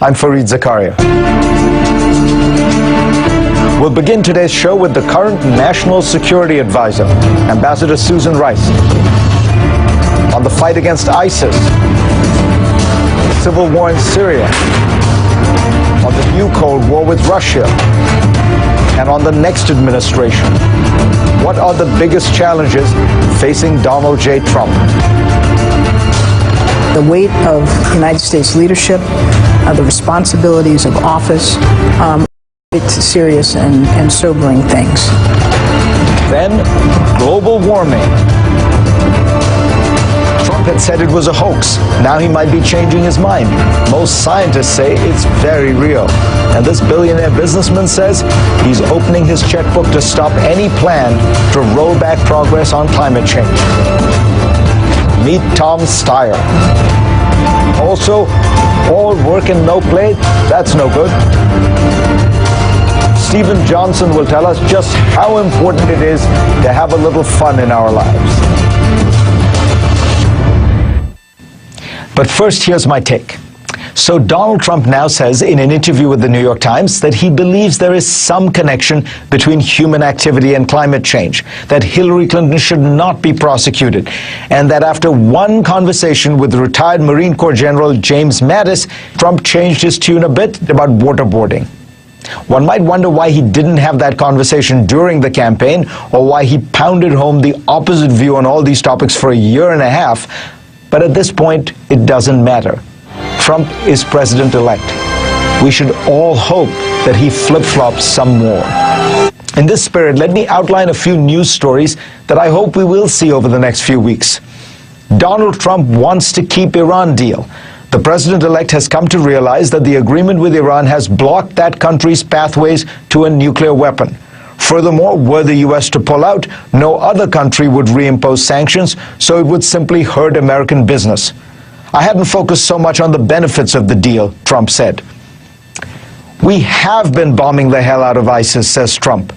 I'm Fareed Zakaria. We'll begin today's show with the current National Security Advisor, Ambassador Susan Rice, on the fight against ISIS, civil war in Syria, on the new Cold War with Russia, and on the next administration. What are the biggest challenges facing Donald J. Trump? The weight of United States leadership, the responsibilities of office, it's serious and sobering things. Then, global warming. Trump had said it was a hoax. Now he might be changing his mind. Most scientists say it's very real. And this billionaire businessman says he's opening his checkbook to stop any plan to roll back progress on climate change. Meet Tom Steyer. Also, all work and no play, that's no good. Stephen Johnson will tell us just how important it is to have a little fun in our lives. But first, here's my take. So Donald Trump now says in an interview with the New York Times that he believes there is some connection between human activity and climate change, that Hillary Clinton should not be prosecuted, and that after one conversation with retired Marine Corps General James Mattis, Trump changed his tune a bit about waterboarding. One might wonder why he didn't have that conversation during the campaign, or why he pounded home the opposite view on all these topics for a year and a half. But at this point, it doesn't matter. Trump is president-elect. We should all hope that he flip-flops some more. In this spirit, let me outline a few news stories that I hope we will see over the next few weeks. Donald Trump wants to keep Iran deal. The president-elect has come to realize that the agreement with Iran has blocked that country's pathways to a nuclear weapon. Furthermore, were the U.S. to pull out, no other country would reimpose sanctions, so it would simply hurt American business. I hadn't focused so much on the benefits of the deal, Trump said. We have been bombing the hell out of ISIS, says Trump.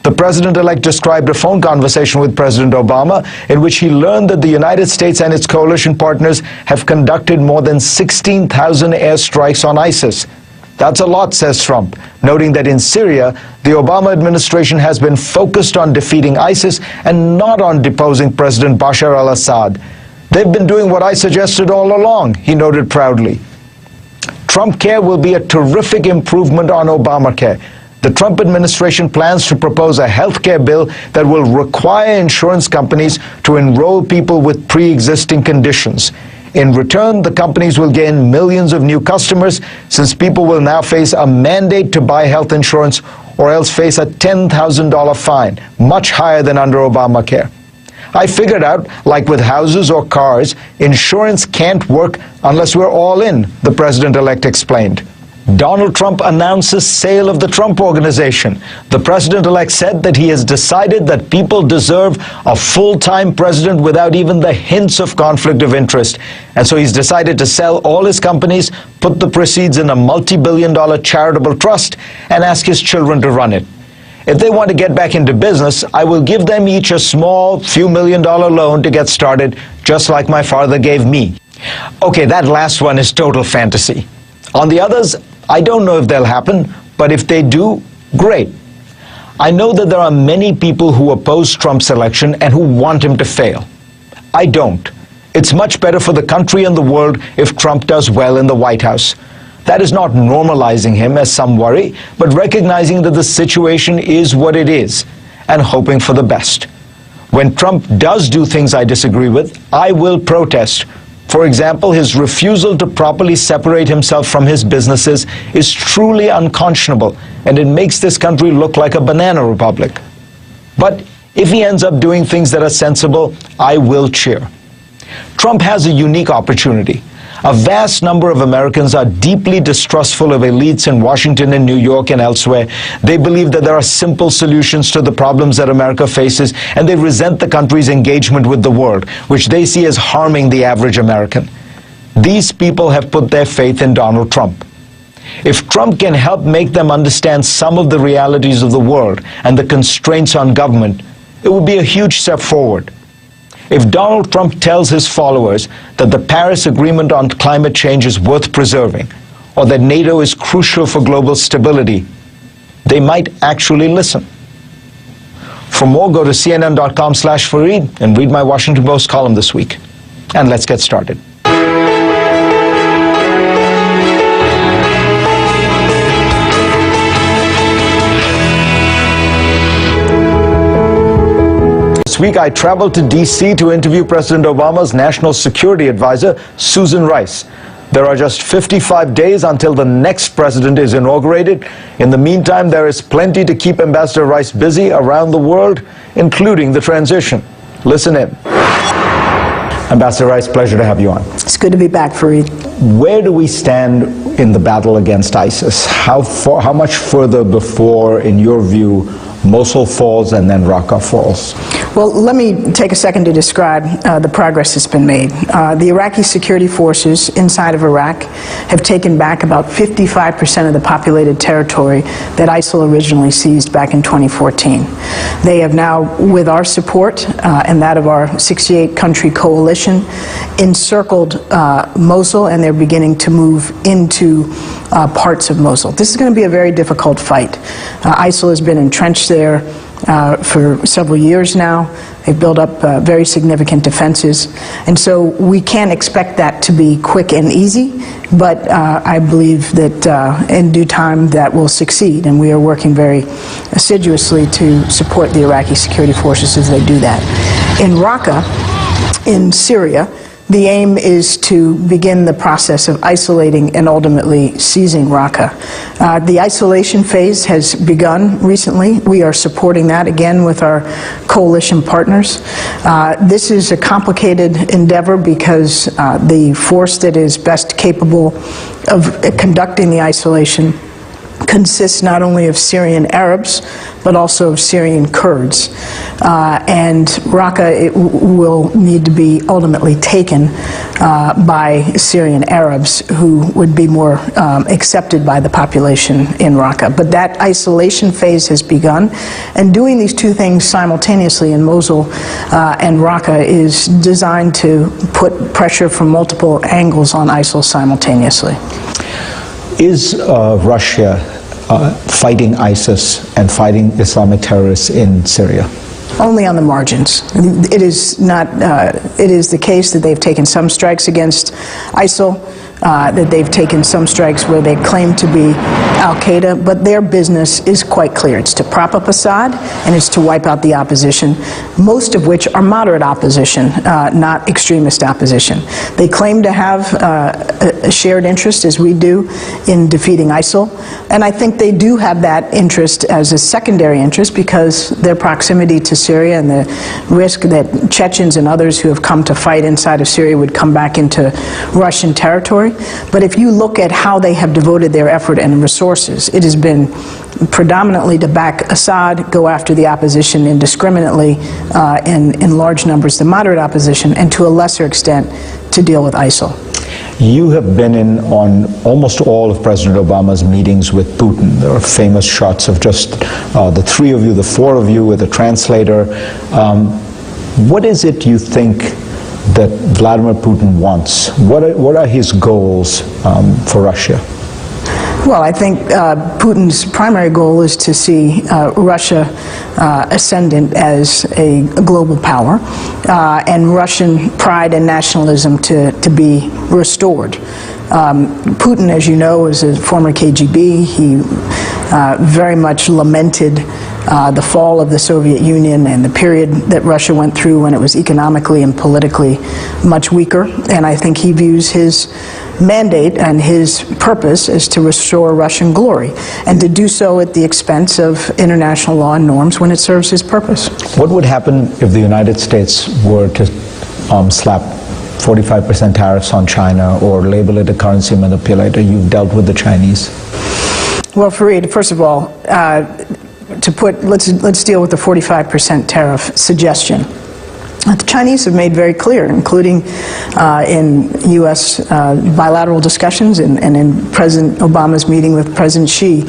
The president-elect described a phone conversation with President Obama in which he learned that the United States and its coalition partners have conducted more than 16,000 airstrikes on ISIS. That's a lot, says Trump, noting that in Syria, the Obama administration has been focused on defeating ISIS and not on deposing President Bashar al-Assad. They've been doing what I suggested all along, he noted proudly. Trump Care will be a terrific improvement on Obamacare. The Trump administration plans to propose a health care bill that will require insurance companies to enroll people with pre-existing conditions. In return, the companies will gain millions of new customers, since people will now face a mandate to buy health insurance or else face a $10,000 fine, much higher than under Obamacare. I figured out, like with houses or cars, insurance can't work unless we're all in, the president-elect explained. Donald Trump announces sale of the Trump Organization. The president-elect said that he has decided that people deserve a full-time president without even the hints of conflict of interest. And so he's decided to sell all his companies, put the proceeds in a multi-billion-dollar charitable trust, and ask his children to run it. If they want to get back into business, I will give them each a small, few million-dollar loan to get started, just like my father gave me. Okay, that last one is total fantasy. On the others, I don't know if they'll happen, but if they do, great. I know that there are many people who oppose Trump's election and who want him to fail. I don't. It's much better for the country and the world if Trump does well in the White House. That is not normalizing him, as some worry, but recognizing that the situation is what it is and hoping for the best. When Trump does do things I disagree with, I will protest. For example, his refusal to properly separate himself from his businesses is truly unconscionable, and it makes this country look like a banana republic. But if he ends up doing things that are sensible, I will cheer. Trump has a unique opportunity. A vast number of Americans are deeply distrustful of elites in Washington and New York and elsewhere. They believe that there are simple solutions to the problems that America faces, and they resent the country's engagement with the world, which they see as harming the average American. These people have put their faith in Donald Trump. If Trump can help make them understand some of the realities of the world and the constraints on government, it would be a huge step forward. If Donald Trump tells his followers that the Paris Agreement on climate change is worth preserving, or that NATO is crucial for global stability, they might actually listen. For more, go to cnn.com/Fareed and read my Washington Post column this week. And let's get started. This week, I traveled to D.C. to interview President Obama's National Security Advisor, Susan Rice. There are just 55 days until the next president is inaugurated. In the meantime, there is plenty to keep Ambassador Rice busy around the world, including the transition. Listen in. Ambassador Rice, pleasure to have you on. It's good to be back, Fareed. Where do we stand in the battle against ISIS? How much further before, in your view, Mosul falls and then Raqqa falls? Well, let me take a second to describe the progress that's been made. The Iraqi security forces inside of Iraq have taken back about 55% of the populated territory that ISIL originally seized back in 2014. They have now, with our support and that of our 68-country coalition, encircled Mosul, and they're beginning to move into parts of Mosul. This is going to be a very difficult fight. ISIL has been entrenched there for several years now. They've built up very significant defenses, and so we can't expect that to be quick and easy, but I believe that in due time that will succeed, and we are working very assiduously to support the Iraqi security forces as they do that. In Raqqa, in Syria, the aim is to begin the process of isolating and ultimately seizing Raqqa. The isolation phase has begun recently. We are supporting that again with our coalition partners. This is a complicated endeavor because the force that is best capable of conducting the isolation consists not only of Syrian Arabs, but also of Syrian Kurds. And Raqqa will need to be ultimately taken by Syrian Arabs who would be more accepted by the population in Raqqa. But that isolation phase has begun, and doing these two things simultaneously in Mosul and Raqqa is designed to put pressure from multiple angles on ISIL simultaneously. Is Russia fighting ISIS and fighting Islamic terrorists in Syria? Only on the margins. It is not. It is the case that they've taken some strikes against ISIL, that they've taken some strikes where they claim to be al-Qaeda, but their business is quite clear. It's to prop up Assad and it's to wipe out the opposition, most of which are moderate opposition, not extremist opposition. They claim to have a shared interest, as we do, in defeating ISIL, and I think they do have that interest as a secondary interest because their proximity to Syria and the risk that Chechens and others who have come to fight inside of Syria would come back into Russian territory. But if you look at how they have devoted their effort and resources, it has been predominantly to back Assad, go after the opposition indiscriminately, in large numbers the moderate opposition, and to a lesser extent to deal with ISIL. You have been in on almost all of President Obama's meetings with Putin. There are famous shots of just the three of you, the four of you with a translator. What is it you think that Vladimir Putin wants? What are his goals for Russia? Well, I think Putin's primary goal is to see Russia ascendant as a global power and Russian pride and nationalism to be restored. Putin, as you know, is a former KGB. He very much lamented the fall of the Soviet Union and the period that Russia went through when it was economically and politically much weaker. And I think he views his mandate and his purpose is to restore Russian glory, and to do so at the expense of international law and norms when it serves his purpose. What would happen if the United States were to slap 45% tariffs on China or label it a currency manipulator? You've dealt with the Chinese. Well, Fareed, first of all, let's deal with the 45% tariff suggestion. The Chinese have made very clear, including in U.S. bilateral discussions and in President Obama's meeting with President Xi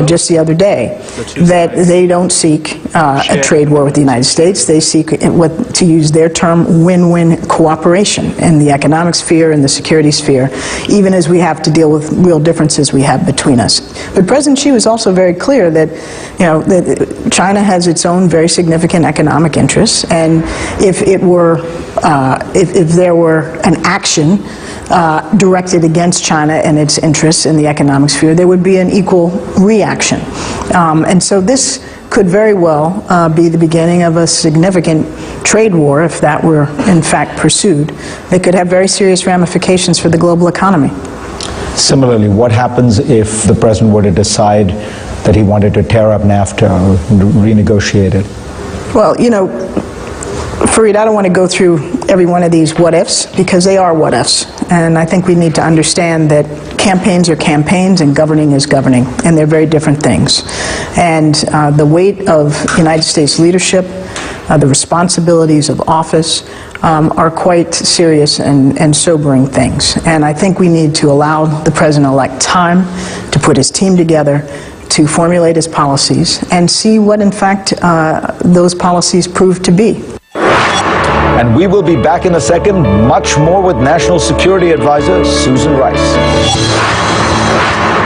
just the other day, that they don't seek a trade war with the United States. They seek, to use their term, win-win cooperation in the economic sphere and the security sphere, even as we have to deal with real differences we have between us. But President Xi was also very clear that, that China has its own very significant economic interests, and if there were an action directed against China and its interests in the economic sphere, there would be an equal reaction. And so this could very well be the beginning of a significant trade war, if that were in fact pursued, that could have very serious ramifications for the global economy. Similarly, what happens if the president were to decide that he wanted to tear up NAFTA or renegotiate it? Well, Fareed, I don't want to go through every one of these what-ifs, because they are what-ifs. And I think we need to understand that campaigns are campaigns and governing is governing, and they're very different things. And the weight of United States leadership, the responsibilities of office, are quite serious and sobering things. And I think we need to allow the President-elect time to put his team together, to formulate his policies, and see what, in fact, those policies prove to be. And we will be back in a second, much more with National Security Advisor Susan Rice.